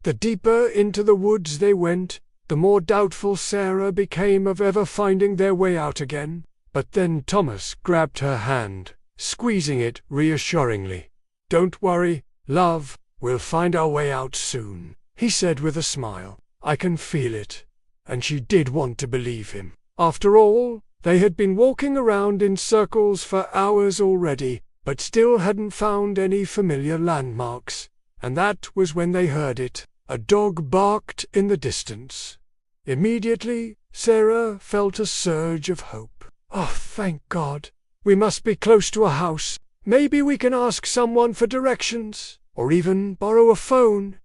The deeper into the woods they went, the more doubtful Sarah became of ever finding their way out again. But then Thomas grabbed her hand, squeezing it reassuringly. "Don't worry, love, we'll find our way out soon," he said with a smile. "I can feel it." And she did want to believe him. After all, they had been walking around in circles for hours already, but still hadn't found any familiar landmarks. And that was when they heard it. A dog barked in the distance. Immediately, Sarah felt a surge of hope. "Oh, thank God. We must be close to a house. Maybe we can ask someone for directions, or even borrow a phone."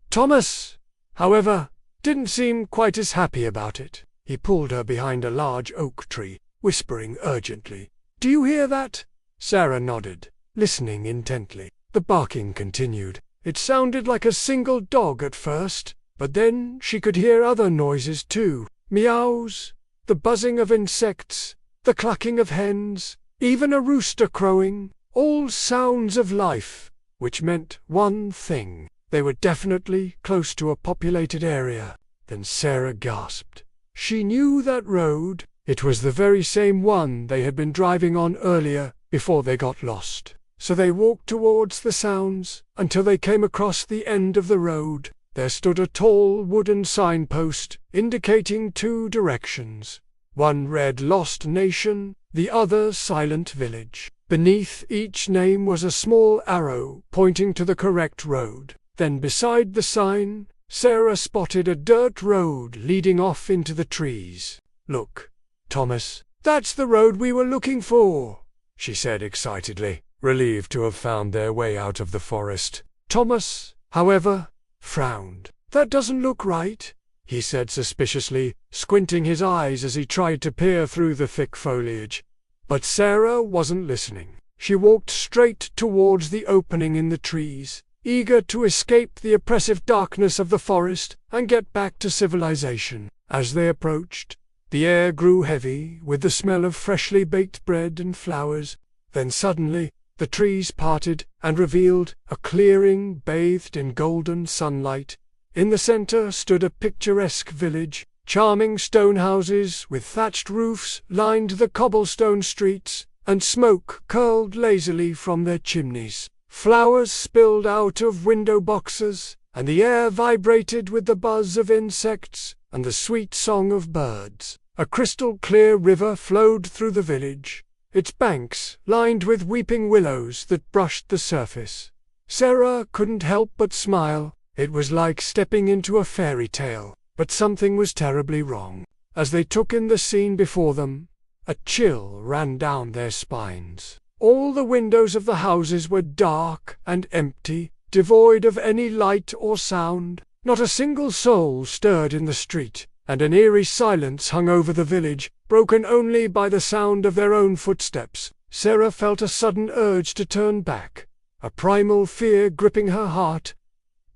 Thomas, however, didn't seem quite as happy about it. He pulled her behind a large oak tree, whispering urgently. "Do you hear that?" Sarah nodded, listening intently. The barking continued. It sounded like a single dog at first, but then she could hear other noises too. Meows, the buzzing of insects, the clucking of hens, even a rooster crowing, all sounds of life, which meant one thing. They were definitely close to a populated area. Then Sarah gasped. She knew that road. It was the very same one they had been driving on earlier, before they got lost. So they walked towards the sounds, until they came across the end of the road. There stood a tall wooden signpost, indicating two directions. One read Lost Nation, the other Silent Village. Beneath each name was a small arrow, pointing to the correct road. Then beside the sign, Sarah spotted a dirt road leading off into the trees. "Look, Thomas, that's the road we were looking for," she said excitedly, relieved to have found their way out of the forest. Thomas, however, frowned. "That doesn't look right," he said suspiciously, squinting his eyes as he tried to peer through the thick foliage. But Sarah wasn't listening. She walked straight towards the opening in the trees, eager to escape the oppressive darkness of the forest and get back to civilization. As they approached, the air grew heavy with the smell of freshly baked bread and flowers. Then suddenly, the trees parted and revealed a clearing bathed in golden sunlight. In the center stood a picturesque village. Charming stone houses with thatched roofs lined the cobblestone streets, and smoke curled lazily from their chimneys. Flowers spilled out of window boxes, and the air vibrated with the buzz of insects and the sweet song of birds. A crystal-clear river flowed through the village, its banks lined with weeping willows that brushed the surface. Sarah couldn't help but smile. It was like stepping into a fairy tale. But something was terribly wrong. As they took in the scene before them, a chill ran down their spines. All the windows of the houses were dark and empty, devoid of any light or sound. Not a single soul stirred in the street, and an eerie silence hung over the village, broken only by the sound of their own footsteps. Sarah felt a sudden urge to turn back, a primal fear gripping her heart.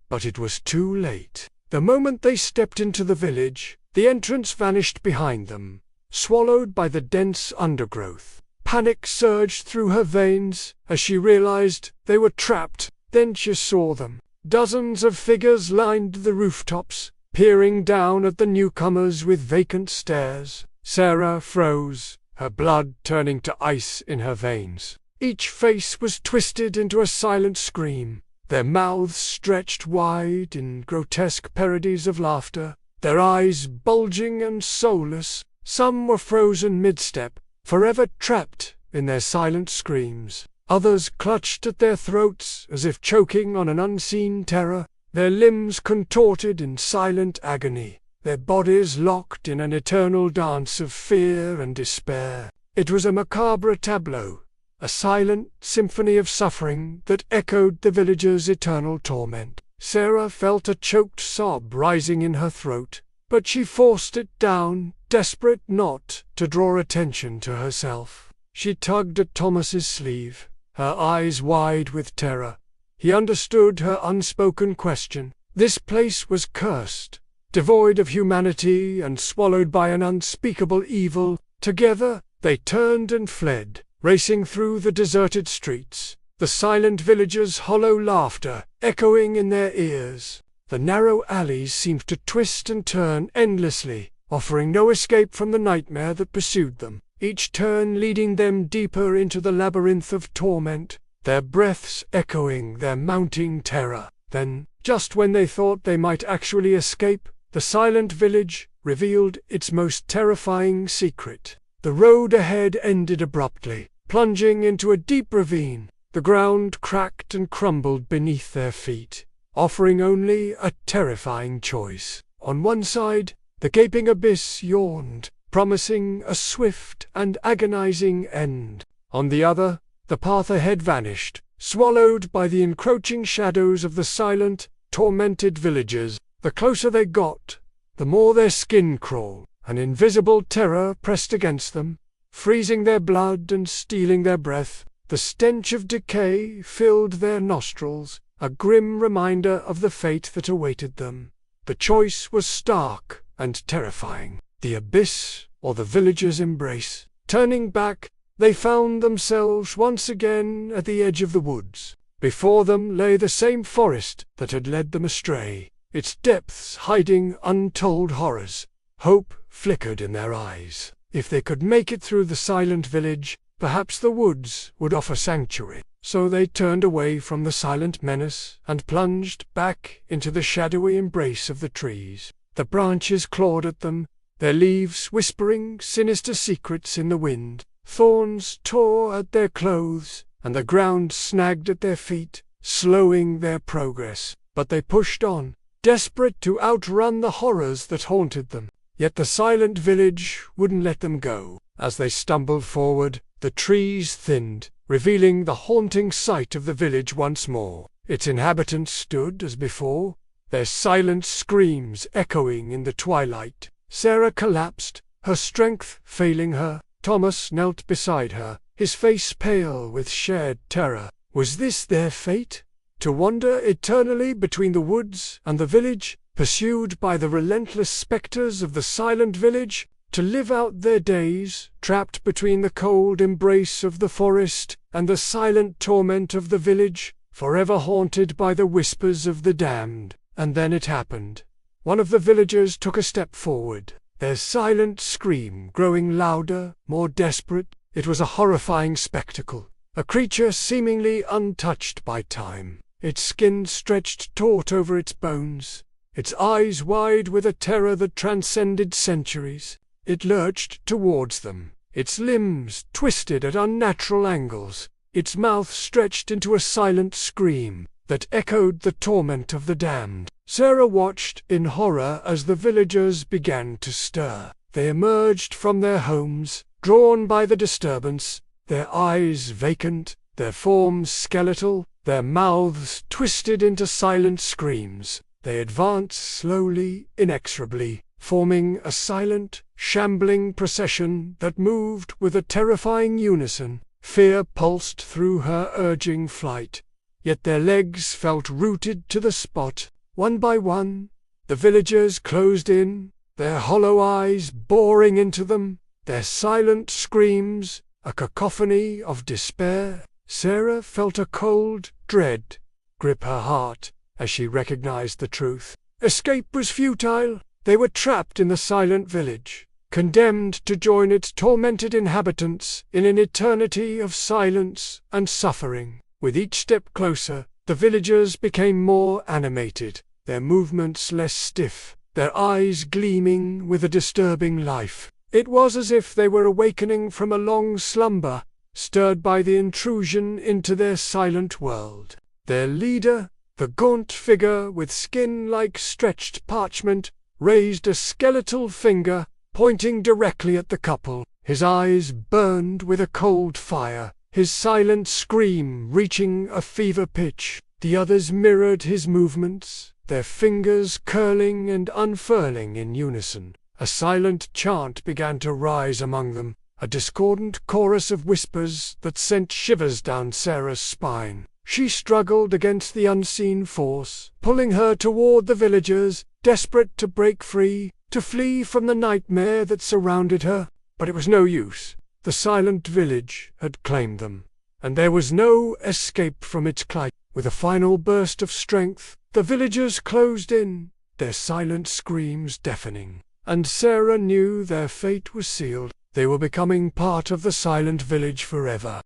But it was too late. The moment they stepped into the village, the entrance vanished behind them, swallowed by the dense undergrowth. Panic surged through her veins as she realized they were trapped. Then she saw them. Dozens of figures lined the rooftops, peering down at the newcomers with vacant stares. Sarah froze, her blood turning to ice in her veins. Each face was twisted into a silent scream. Their mouths stretched wide in grotesque parodies of laughter, their eyes bulging and soulless. Some were frozen mid-step, forever trapped in their silent screams. Others clutched at their throats as if choking on an unseen terror, their limbs contorted in silent agony, their bodies locked in an eternal dance of fear and despair. It was a macabre tableau, a silent symphony of suffering that echoed the villagers' eternal torment. Sarah felt a choked sob rising in her throat, but she forced it down, desperate not to draw attention to herself. She tugged at Thomas's sleeve, her eyes wide with terror. He understood her unspoken question. This place was cursed, devoid of humanity and swallowed by an unspeakable evil. Together, they turned and fled, racing through the deserted streets, the silent villagers' hollow laughter echoing in their ears. The narrow alleys seemed to twist and turn endlessly, offering no escape from the nightmare that pursued them, each turn leading them deeper into the labyrinth of torment, their breaths echoing their mounting terror. Then, just when they thought they might actually escape, the silent village revealed its most terrifying secret. The road ahead ended abruptly, plunging into a deep ravine. The ground cracked and crumbled beneath their feet, offering only a terrifying choice. On one side, the gaping abyss yawned, promising a swift and agonizing end. On the other, the path ahead vanished, swallowed by the encroaching shadows of the silent, tormented villagers. The closer they got, the more their skin crawled. An invisible terror pressed against them, freezing their blood and stealing their breath. The stench of decay filled their nostrils, a grim reminder of the fate that awaited them. The choice was stark and terrifying: the abyss or the villagers' embrace. Turning back, they found themselves once again at the edge of the woods. Before them lay the same forest that had led them astray, its depths hiding untold horrors. Hope flickered in their eyes. If they could make it through the silent village, perhaps the woods would offer sanctuary. So they turned away from the silent menace and plunged back into the shadowy embrace of the trees. The branches clawed at them, their leaves whispering sinister secrets in the wind. Thorns tore at their clothes, and the ground snagged at their feet, slowing their progress. But they pushed on, desperate to outrun the horrors that haunted them. Yet the silent village wouldn't let them go. As they stumbled forward, the trees thinned, revealing the haunting sight of the village once more. Its inhabitants stood as before, their silent screams echoing in the twilight. Sarah collapsed, her strength failing her. Thomas knelt beside her, his face pale with shared terror. Was this their fate? To wander eternally between the woods and the village, pursued by the relentless spectres of the silent village, to live out their days, trapped between the cold embrace of the forest and the silent torment of the village, forever haunted by the whispers of the damned. And then it happened. One of the villagers took a step forward, their silent scream growing louder, more desperate. It was a horrifying spectacle, a creature seemingly untouched by time, its skin stretched taut over its bones, its eyes wide with a terror that transcended centuries. It lurched towards them, its limbs twisted at unnatural angles, its mouth stretched into a silent scream that echoed the torment of the damned. Sarah watched in horror as the villagers began to stir. They emerged from their homes, drawn by the disturbance, their eyes vacant, their forms skeletal, their mouths twisted into silent screams. They advanced slowly, inexorably, forming a silent, shambling procession that moved with a terrifying unison. Fear pulsed through her urging flight, yet their legs felt rooted to the spot. One by one, the villagers closed in, their hollow eyes boring into them, their silent screams a cacophony of despair. Sarah felt a cold dread grip her heart as she recognized the truth. Escape was futile. They were trapped in the silent village, condemned to join its tormented inhabitants in an eternity of silence and suffering. With each step closer, the villagers became more animated, their movements less stiff, their eyes gleaming with a disturbing life. It was as if they were awakening from a long slumber, stirred by the intrusion into their silent world. Their leader, the gaunt figure with skin like stretched parchment, raised a skeletal finger, pointing directly at the couple. His eyes burned with a cold fire, his silent scream reaching a fever pitch. The others mirrored his movements, their fingers curling and unfurling in unison. A silent chant began to rise among them, a discordant chorus of whispers that sent shivers down Sarah's spine. She struggled against the unseen force, pulling her toward the villagers, desperate to break free, to flee from the nightmare that surrounded her. But it was no use. The silent village had claimed them, and there was no escape from its clutch. With a final burst of strength, The villagers closed in, their silent screams deafening, and Sarah knew their fate was sealed. They were becoming part of the silent village forever.